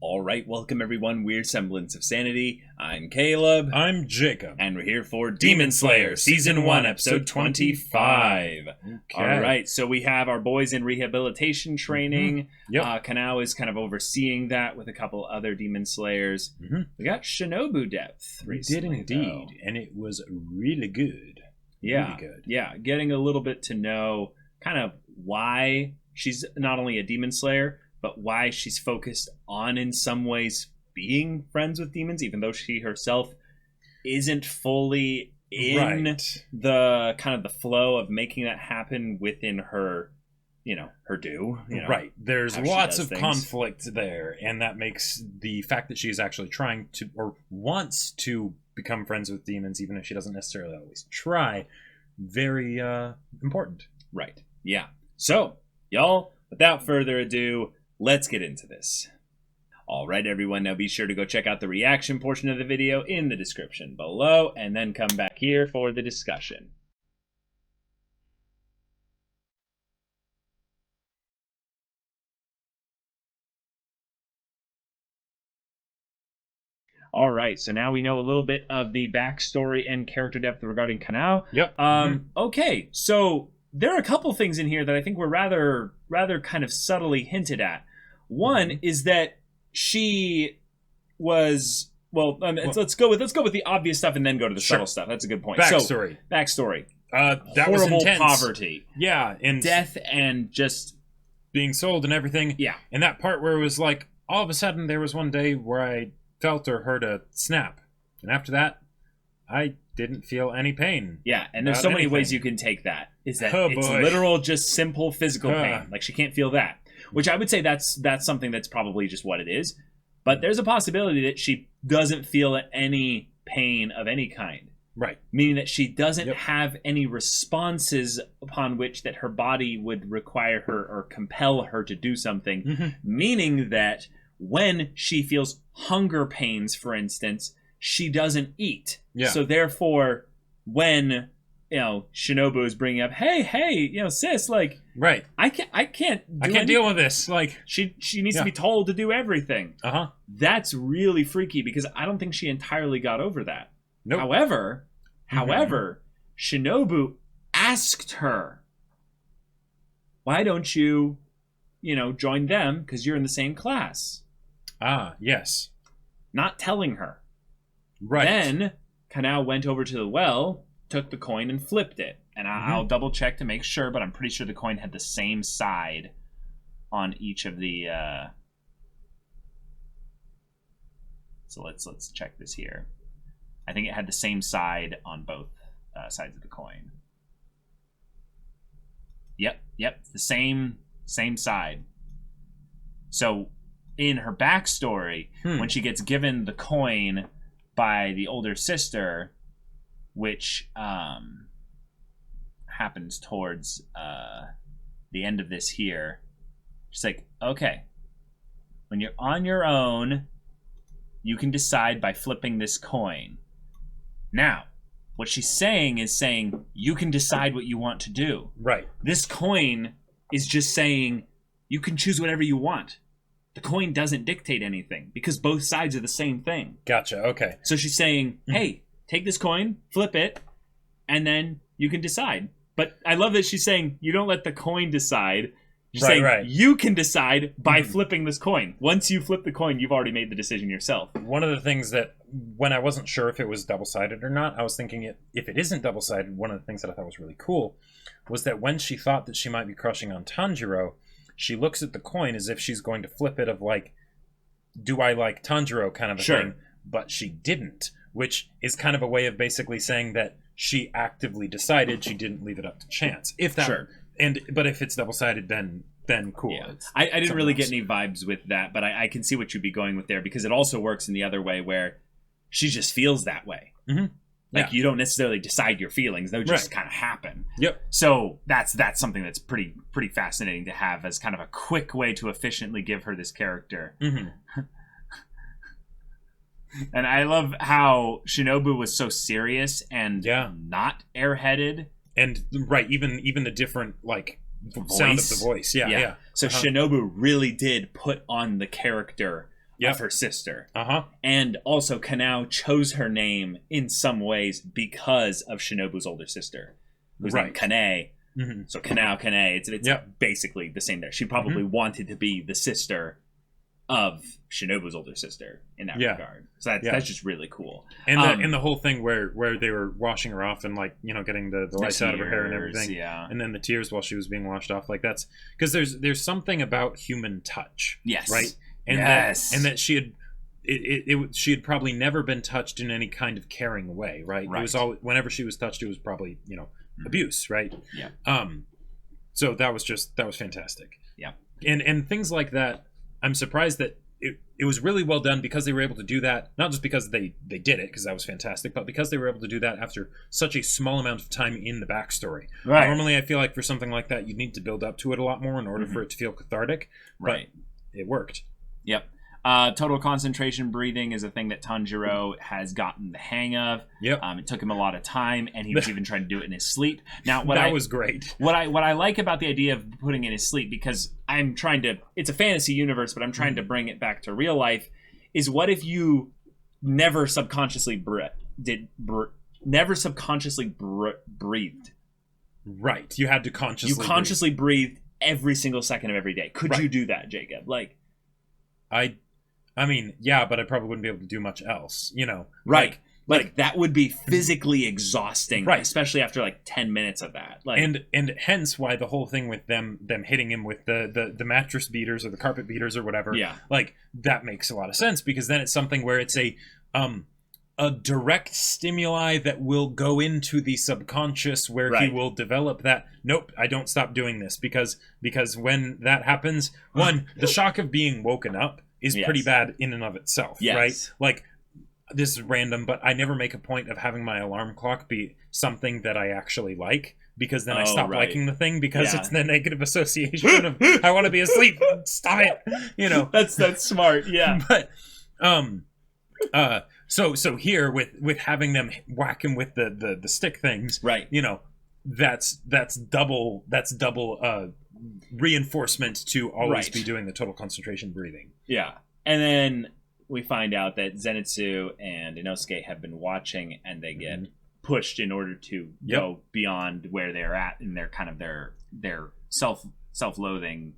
All right, welcome everyone. We're Semblance of Sanity. I'm Caleb. I'm Jacob. And we're here for Demon Slayer, Season 1, Episode 25. Okay. All right, so we have our boys in rehabilitation training. Mm-hmm. Yep. Kanao is kind of overseeing that with a couple other Demon Slayers. Mm-hmm. We got Shinobu depth recently, We did indeed, and it was really good. Yeah, really good. Yeah, getting a little bit to know kind of why she's not only a Demon Slayer, but why she's focused on, in some ways, being friends with demons, even though she herself isn't fully in the kind of the flow of making that happen within her, her due. Right. There's lots of conflict there, and that makes the fact that she's actually trying to, or wants to become friends with demons, even if she doesn't necessarily always try, very important. Right. Yeah. So, y'all, without further ado, let's get into this. Alright everyone, now be sure to go check out the reaction portion of the video in the description below, and then come back here for the discussion. Alright, so now we know a little bit of the backstory and character depth regarding Kanao. Yep. Okay, so there are a couple things in here that I think were rather kind of subtly hinted at. One is that she was let's go with the obvious stuff and then go to the subtle stuff. That's a good point. Backstory. So, backstory. That horrible was intense. Poverty. Yeah, and death and just being sold and everything. Yeah. And that part where it was like all of a sudden there was one day where I felt or heard a snap, and after that, I didn't feel any pain. Yeah, and there's so many ways you can take that. Is that it's literal, just simple physical pain. Like she can't feel that. Which I would say that's something that's probably just what it is. But there's a possibility that she doesn't feel any pain of any kind. Right. Meaning that she doesn't have any responses upon which that her body would require her or compel her to do something. Mm-hmm. Meaning that when she feels hunger pains, for instance, she doesn't eat. Yeah. So therefore, when Shinobu is bringing up, hey, sis, like, right, I can't deal with this. Like, she needs to be told to do everything. That's really freaky because I don't think she entirely got over that. Nope. However, Shinobu asked her, why don't you, join them because you're in the same class? Yes. Not telling her. Right. Then Kanao went over to the well, took the coin and flipped it. And I'll double check to make sure, but I'm pretty sure the coin had the same side on each of the so let's check this here. I think it had the same side on both sides of the coin. Yep, the same side. So in her backstory, when she gets given the coin by the older sister, which happens towards the end of this here, she's like, okay, when you're on your own, you can decide by flipping this coin. Now, what she's saying is saying, you can decide what you want to do. Right. This coin is just saying, you can choose whatever you want. The coin doesn't dictate anything because both sides are the same thing. Gotcha, okay. So she's saying, hey, take this coin, flip it, and then you can decide. But I love that she's saying, you don't let the coin decide. She's saying, you can decide by flipping this coin. Once you flip the coin, you've already made the decision yourself. One of the things that, when I wasn't sure if it was double-sided or not, I was thinking if it isn't double-sided, one of the things that I thought was really cool was that when she thought that she might be crushing on Tanjiro, she looks at the coin as if she's going to flip it of like, do I like Tanjiro kind of a thing, but she didn't, which is kind of a way of basically saying that she actively decided, she didn't leave it up to chance. If that, but if it's double-sided, then cool. Yeah. I didn't really get any vibes with that, but I can see what you'd be going with there because it also works in the other way where she just feels that way. Like you don't necessarily decide your feelings; they'll just kind of happen. Yep. So that's something that's pretty fascinating to have as kind of a quick way to efficiently give her this character. And I love how Shinobu was so serious and not airheaded. And even the different like sound of the voice. Yeah. So Shinobu really did put on the character of her sister. Uh-huh. And also, Kanao chose her name in some ways because of Shinobu's older sister, who's named Kane. Mm-hmm. So Kanao, Kane, it's basically the same there. She probably wanted to be the sister of Shinobu's older sister in that regard. So that's just really cool. And the whole thing where they were washing her off and like, you know, getting the lights out of her hair and everything. Yeah. And then the tears while she was being washed off. Like that's because there's something about human touch. Yes. Right? And that she had probably never been touched in any kind of caring way, right? It was all whenever she was touched, it was probably, you know, abuse, right? Yeah. So that was fantastic. Yeah. And things like that, I'm surprised that it was really well done because they were able to do that, not just because they did it, because that was fantastic, but because they were able to do that after such a small amount of time in the backstory. Right. Normally, I feel like for something like that, you need to build up to it a lot more in order for it to feel cathartic, but it worked. Yep. Total concentration breathing is a thing that Tanjiro has gotten the hang of. Yep. It took him a lot of time, and he was even trying to do it in his sleep. Now, that was great. What I like about the idea of putting it in his sleep, because I'm trying to, it's a fantasy universe, but I'm trying to bring it back to real life, is what if you never subconsciously breathed? Right. You had to consciously breathed every single second of every day. Could you do that, Jacob? Like, I mean, yeah, but I probably wouldn't be able to do much else, you know. Right. Like that would be physically exhausting, right? Especially after like 10 minutes of that. Like, and hence why the whole thing with them hitting him with the mattress beaters or the carpet beaters or whatever. Yeah. Like that makes a lot of sense because then it's something where it's a direct stimuli that will go into the subconscious where he will develop that. Nope, I don't stop doing this because when that happens, one, the shock of being woken up is pretty bad in and of itself, right? Like, this is random, but I never make a point of having my alarm clock be something that I actually like, because then I stop liking the thing because it's the negative association of I want to be asleep. Stop it, you know. That's smart, yeah. But so here with having them whack him with the stick things, right? You know, that's double reinforcement to always be doing the total concentration breathing. Yeah. And then we find out that Zenitsu and Inosuke have been watching, and they get pushed in order to go beyond where they're at in their kind of their self-loathing.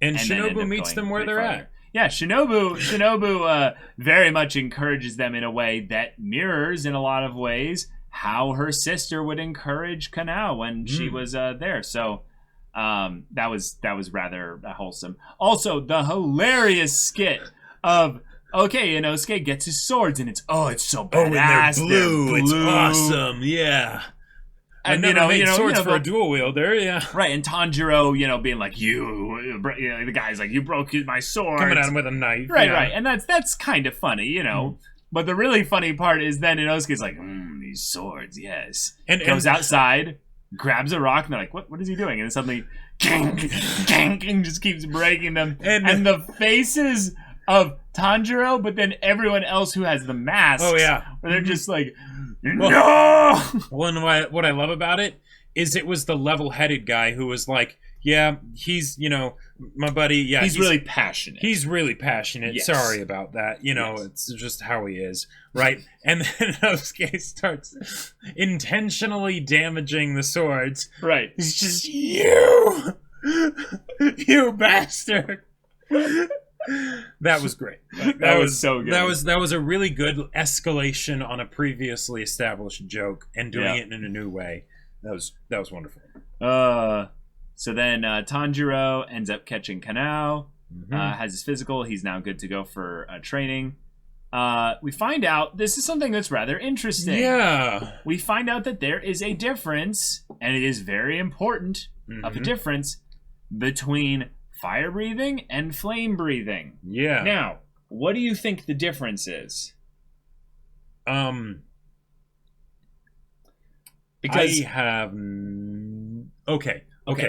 And Shinobu meets them where they're at. Yeah, Shinobu very much encourages them in a way that mirrors in a lot of ways how her sister would encourage Kanao when she was there. So that was rather wholesome. Also, the hilarious skit of Inosuke gets his swords and it's so badass. And they're blue. It's awesome. Yeah. And I never made swords for a dual wielder, yeah. Right, and Tanjiro, like the guy's like, you broke my sword. Coming at him with a knife. Right, and that's kind of funny, But the really funny part is then Inosuke's like, these swords, yes. And goes outside, grabs a rock, and they're like, what is he doing? And then suddenly, gang, just keeps breaking them. And the faces of Tanjiro, but then everyone else who has the masks. Oh, yeah. Where they're just like, no! What I love about it is it was the level-headed guy who was like, yeah, he's, my buddy, yeah. He's really passionate. He's really passionate. Yes. Sorry about that. It's just how he is, right? And then Inosuke starts intentionally damaging the swords. Right. He's just, you bastard. That was great. That was so good. That was a really good escalation on a previously established joke and doing it in a new way. That was wonderful. So then Tanjiro ends up catching Kanao, has his physical. He's now good to go for training. We find out this is something that's rather interesting. Yeah. We find out that there is a difference, and it is very important of a difference between fire breathing and flame breathing. Yeah. Now, what do you think the difference is? Because I have Okay.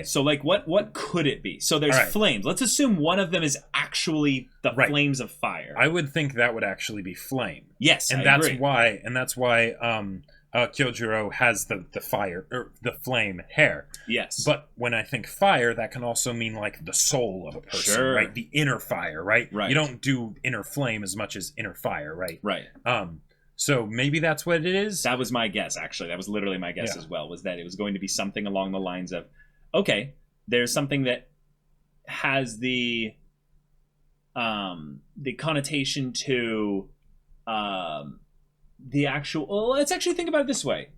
So like what could it be? So there's flames. Let's assume one of them is actually the flames of fire. I would think that would actually be flame. Yes, and I that's agree. why Kyojuro has the fire or the flame hair. Yes. But when I think fire, that can also mean like the soul of a person, Sure. right? The inner fire, right? Right. You don't do inner flame as much as inner fire, right? Right. So maybe that's what it is. That was my guess, actually. That was literally my guess as well, was that it was going to be something along the lines of, okay, there's something that has the connotation to the actual... Well, let's actually think about it this way.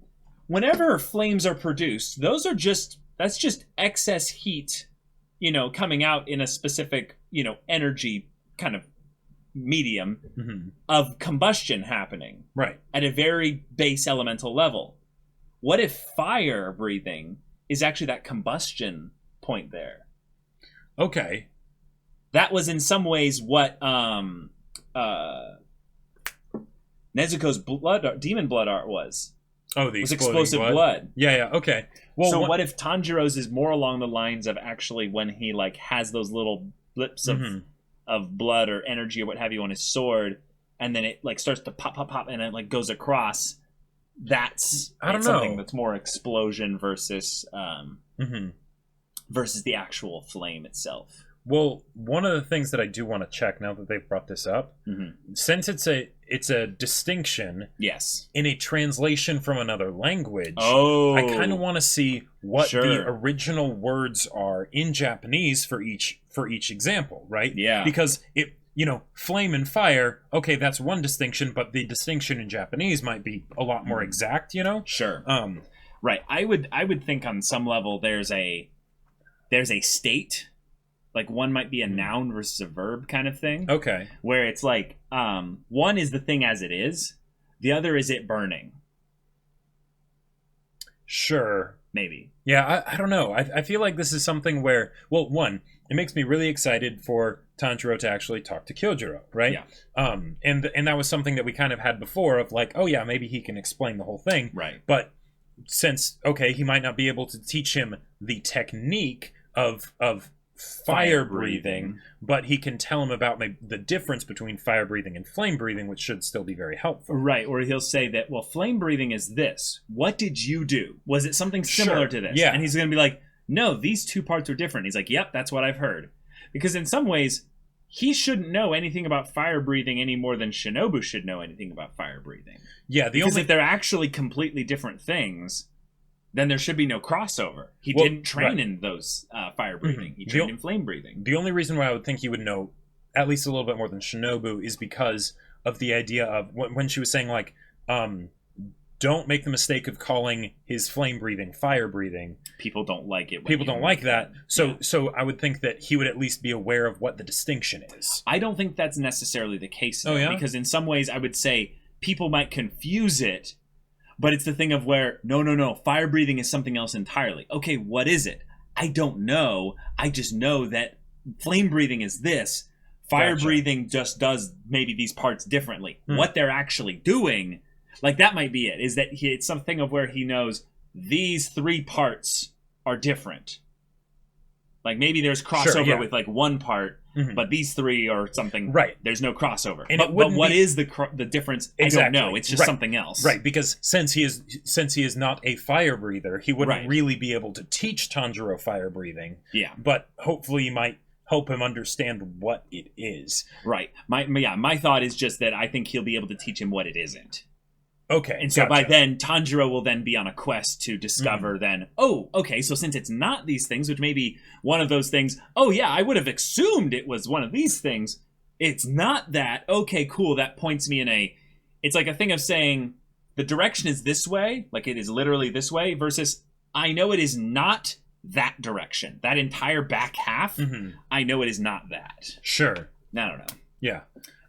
Whenever flames are produced, that's just excess heat, coming out in a specific, energy kind of medium of combustion happening, right, at a very base elemental level. What if fire breathing is actually that combustion point there? Okay. That was in some ways what Nezuko's demon blood art was. Oh, the explosive blood. Yeah, okay. Well, so what if Tanjiro's is more along the lines of actually when he like has those little blips of blood or energy or what have you on his sword, and then it like starts to pop, and it like goes across. That's something that's more explosion versus versus the actual flame itself. Well, one of the things that I do want to check now that they've brought this up, since it's a distinction, yes, in a translation from another language, I kind of want to see what the original words are in Japanese for each example, right? Yeah, because flame and fire, okay, that's one distinction, but the distinction in Japanese might be a lot more exact, Sure. Right. I would think on some level there's a state. Like one might be a noun versus a verb kind of thing. Okay. Where it's like, one is the thing as it is. The other is it burning. Sure. Maybe. Yeah, I don't know. I feel like this is something where, well, one, it makes me really excited for Tanjiro to actually talk to Kyojuro, right? Yeah. And that was something that we kind of had before of like, oh yeah, maybe he can explain the whole thing. Right. But since, okay, he might not be able to teach him the technique of fire breathing, but he can tell him about maybe the difference between fire breathing and flame breathing, which should still be very helpful. Right, or he'll say that, well, flame breathing is this. What did you do? Was it something similar to this? Yeah. And he's going to be like, no, these two parts are different. He's like, yep, that's what I've heard. Because in some ways, he shouldn't know anything about fire breathing any more than Shinobu should know anything about fire breathing. Yeah, because if they're actually completely different things, then there should be no crossover. He didn't train in those fire breathing. He trained in flame breathing. The only reason why I would think he would know at least a little bit more than Shinobu is because of the idea of when she was saying, like, don't make the mistake of calling his flame breathing fire breathing. People don't like it. People don't like that. So I would think that he would at least be aware of what the distinction is. I don't think that's necessarily the case, though, oh, yeah? Because in some ways I would say people might confuse it. But it's the thing of where, no, fire breathing is something else entirely. Okay, what is it? I don't know. I just know that flame breathing is this. Fire breathing just does maybe these parts differently. What they're actually doing, like that might be it, is that it's something of where he knows these three parts are different. Like maybe there's crossover with like one part, but these three are something. Right. There's no crossover. And but what is the difference? Exactly. I don't know. It's just something else. Right. Because since he is not a fire breather, he wouldn't really be able to teach Tanjiro fire breathing. Yeah. But hopefully, you might help him understand what it is. Right. My thought is just that I think he'll be able to teach him what it isn't. Okay. And so by then, Tanjiro will then be on a quest to discover then, oh, okay, so since it's not these things, which may be one of those things, oh yeah, I would have assumed it was one of these things. It's not that. Okay, cool, that points me in it's like a thing of saying the direction is this way, like it is literally this way, versus I know it is not that direction. That entire back half, I know it is not that. Sure. I don't know. Yeah.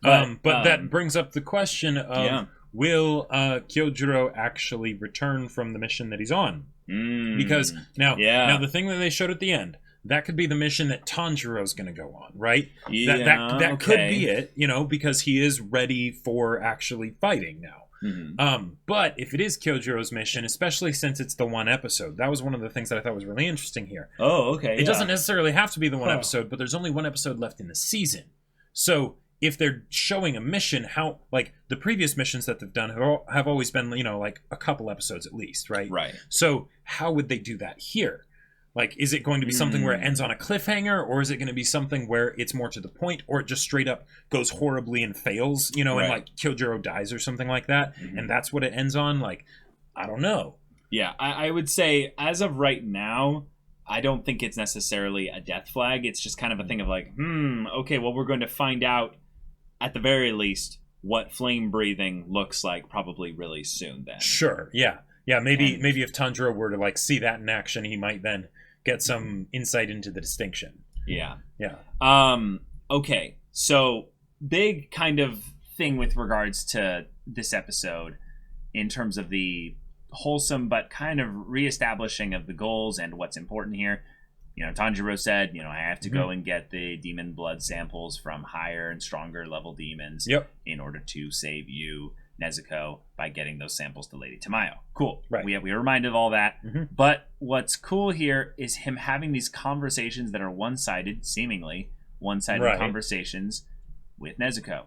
But that brings up the question of... Will Kyojuro actually return from the mission that he's on? Because now the thing that they showed at the end, that could be the mission that Tanjiro's going to go on, right? Yeah, that could be it, because he is ready for actually fighting now. But if it is Kyojiro's mission, especially since it's the one episode, that was one of the things that I thought was really interesting here. Oh, okay. It doesn't necessarily have to be the one episode, but there's only one episode left in the season. So if they're showing a mission, how, like, the previous missions that they've done have always been, you know, like a couple episodes at least, right? Right. So how would they do that here? Like, is it going to be something where it ends on a cliffhanger, or is it going to be something where it's more to the point, or it just straight up goes horribly and fails, you know, and like Kyojuro dies or something like that, and that's what it ends on? Like, I don't know. Yeah, I would say, as of right now, I don't think it's necessarily a death flag. It's just kind of a thing of like, okay, well, we're going to find out, at the very least, what flame breathing looks like probably really soon then. Sure, yeah. Yeah, maybe if Tanjiro were to, like, see that in action, he might then get some insight into the distinction. Yeah. Yeah. Okay, so big kind of thing with regards to this episode in terms of the wholesome but kind of reestablishing of the goals and what's important here. You know, Tanjiro said, you know, I have to go and get the demon blood samples from higher and stronger level demons in order to save you, Nezuko, by getting those samples to Lady Tamayo. Cool. Right. We are reminded of all that. But what's cool here is him having these conversations that are one-sided, seemingly one-sided conversations with Nezuko.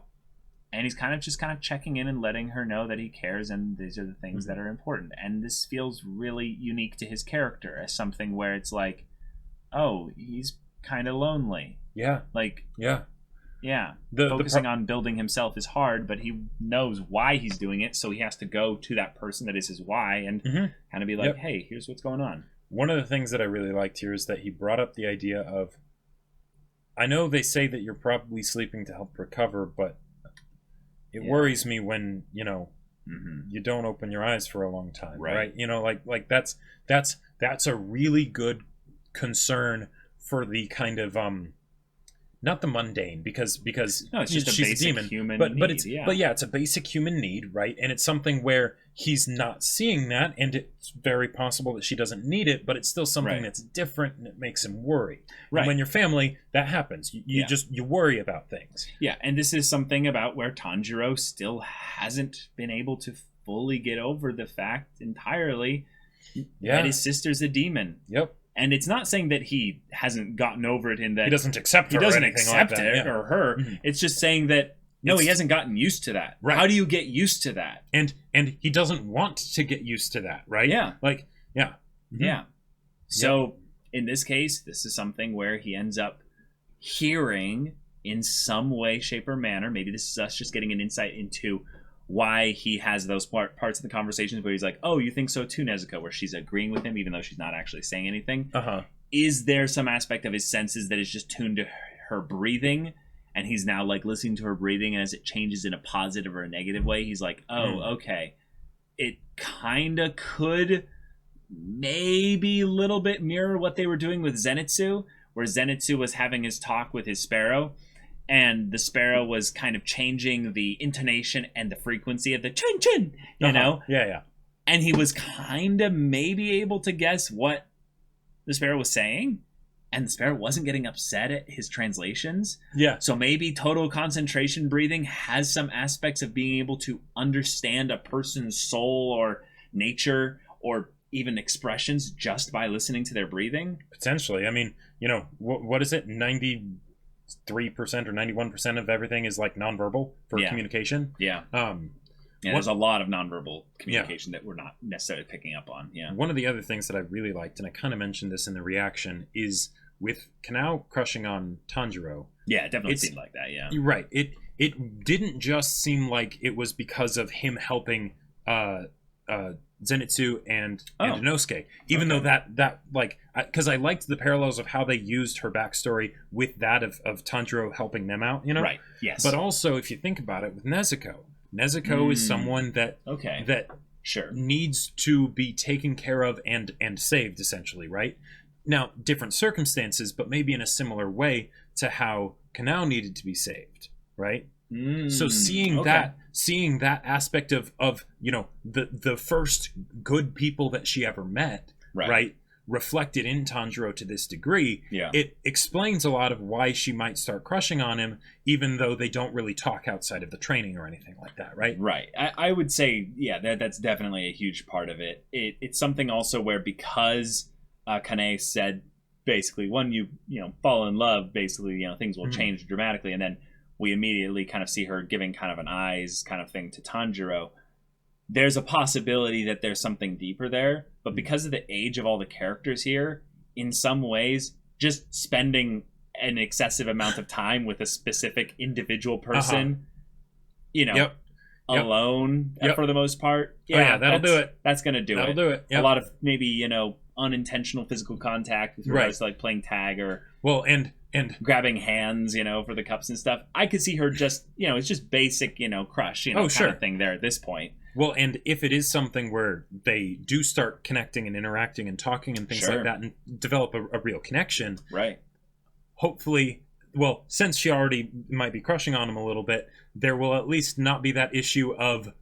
And he's kind of checking in and letting her know that he cares, and these are the things that are important. And this feels really unique to his character as something where it's like, oh, he's kind of lonely. Yeah. Like, yeah. Focusing on building himself is hard, but he knows why he's doing it, so he has to go to that person that is his why and kind of be like, hey, here's what's going on. One of the things that I really liked here is that he brought up the idea of, I know they say that you're probably sleeping to help recover, but it worries me when, you know, you don't open your eyes for a long time, right? You know, like that's a really good concern for the kind of not the mundane, because no, it's just she's a basic demon, human but need, it's a basic human need, right? And it's something where he's not seeing that, and it's very possible that she doesn't need it, but it's still something that's different, and it makes him worry. And when you're family, that happens. You worry about things. Yeah, and this is something about where Tanjiro still hasn't been able to fully get over the fact entirely that his sister's a demon. Yep. And it's not saying that he hasn't gotten over it in that he doesn't accept her or her. It's just saying that he hasn't gotten used to that. Right. How do you get used to that? And he doesn't want to get used to that, right? Yeah. Like, So in this case, this is something where he ends up hearing in some way, shape, or manner. Maybe this is us just getting an insight into why he has those parts of the conversations where he's like, oh, you think so too, Nezuko, where she's agreeing with him even though she's not actually saying anything. Is there some aspect of his senses that is just tuned to her breathing, and he's now like listening to her breathing, and as it changes in a positive or a negative way, he's like, oh, okay, it kind of could maybe a little bit mirror what they were doing with Zenitsu, where Zenitsu was having his talk with his sparrow, and the sparrow was kind of changing the intonation and the frequency of the chin chin, you know? Yeah. And he was kind of maybe able to guess what the sparrow was saying, and the sparrow wasn't getting upset at his translations. Yeah. So maybe total concentration breathing has some aspects of being able to understand a person's soul or nature or even expressions just by listening to their breathing. Potentially. I mean, you know, what is it? 93% or 91% of everything is like nonverbal for communication. Yeah. There's a lot of nonverbal communication that we're not necessarily picking up on. Yeah. One of the other things that I really liked, and I kind of mentioned this in the reaction, is with Kanao crushing on Tanjiro. Yeah, it definitely seemed like that. Yeah. You're right. It didn't just seem like it was because of him helping Zenitsu and Inosuke, even though that like, because I liked the parallels of how they used her backstory with that of Tanjiro helping them out, you know? Right. Yes. But also, if you think about it, with Nezuko is someone that needs to be taken care of and saved, essentially, right? Now, different circumstances, but maybe in a similar way to how Kanao needed to be saved, right? So seeing that aspect of you know, the first good people that she ever met, right, reflected in Tanjiro to this degree, it explains a lot of why she might start crushing on him, even though they don't really talk outside of the training or anything like that, right? Right. I would say, that's definitely a huge part of it. It's something also where, because Kane said, basically, when you fall in love, basically, things will change dramatically, and then we immediately kind of see her giving kind of an eyes kind of thing to Tanjiro. There's a possibility that there's something deeper there, but because of the age of all the characters here, in some ways, just spending an excessive amount of time with a specific individual person, alone for the most part. That'll do it. That's going to do it. That'll do it. A lot of maybe, unintentional physical contact with regards to like playing tag or and grabbing hands, for the cups and stuff. I could see her just, it's just basic, crush, kind of thing there at this point. Well, and if it is something where they do start connecting and interacting and talking and things like that and develop a real connection, right? Hopefully, well, since she already might be crushing on him a little bit, there will at least not be that issue of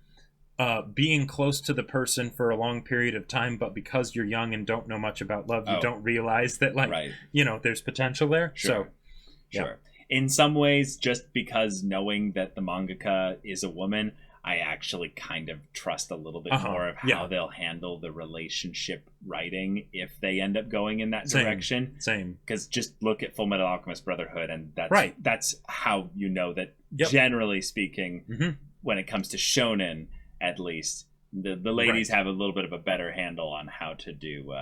being close to the person for a long period of time, but because you're young and don't know much about love, you don't realize that, there's potential there. Sure. In some ways, just because knowing that the mangaka is a woman, I actually kind of trust a little bit more of how they'll handle the relationship writing if they end up going in that direction. Same. Because just look at Full Metal Alchemist Brotherhood, and that's how you know that, generally speaking, when it comes to shonen, at least, the ladies have a little bit of a better handle on how to do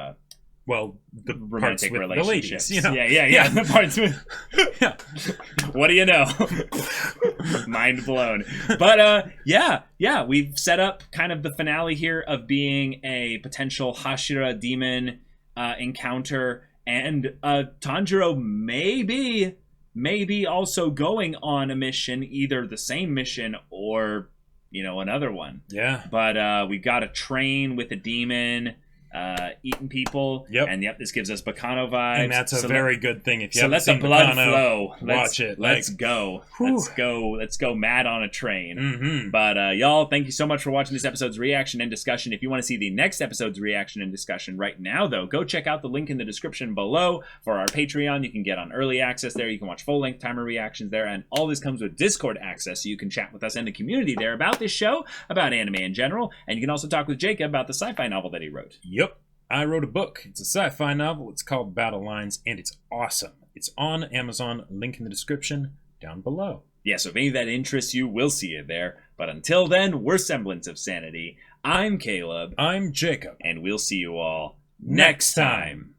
the romantic parts with relationships. The ladies, Yeah. The parts with what do you know? Mind blown. But we've set up kind of the finale here of being a potential Hashira demon encounter, and Tanjiro maybe also going on a mission, either the same mission or another one. But we got a train with a demon eating people. And this gives us Bacano vibes. And that's a very good thing. If you haven't let seen the blood Bacano, flow. Watch it. Let's go. Let's go mad on a train. Mm-hmm. But y'all, thank you so much for watching this episode's reaction and discussion. If you want to see the next episode's reaction and discussion right now, though, go check out the link in the description below for our Patreon. You can get on early access there. You can watch full-length timer reactions there. And all this comes with Discord access, so you can chat with us and the community there about this show, about anime in general. And you can also talk with Jacob about the sci-fi novel that he wrote. Yep. I wrote a book. It's a sci-fi novel. It's called Battle Lines, and it's awesome. It's on Amazon. Link in the description down below. Yeah, so if any of that interests you, we'll see you there. But until then, we're Semblance of Sanity. I'm Caleb. I'm Jacob. And we'll see you all next time.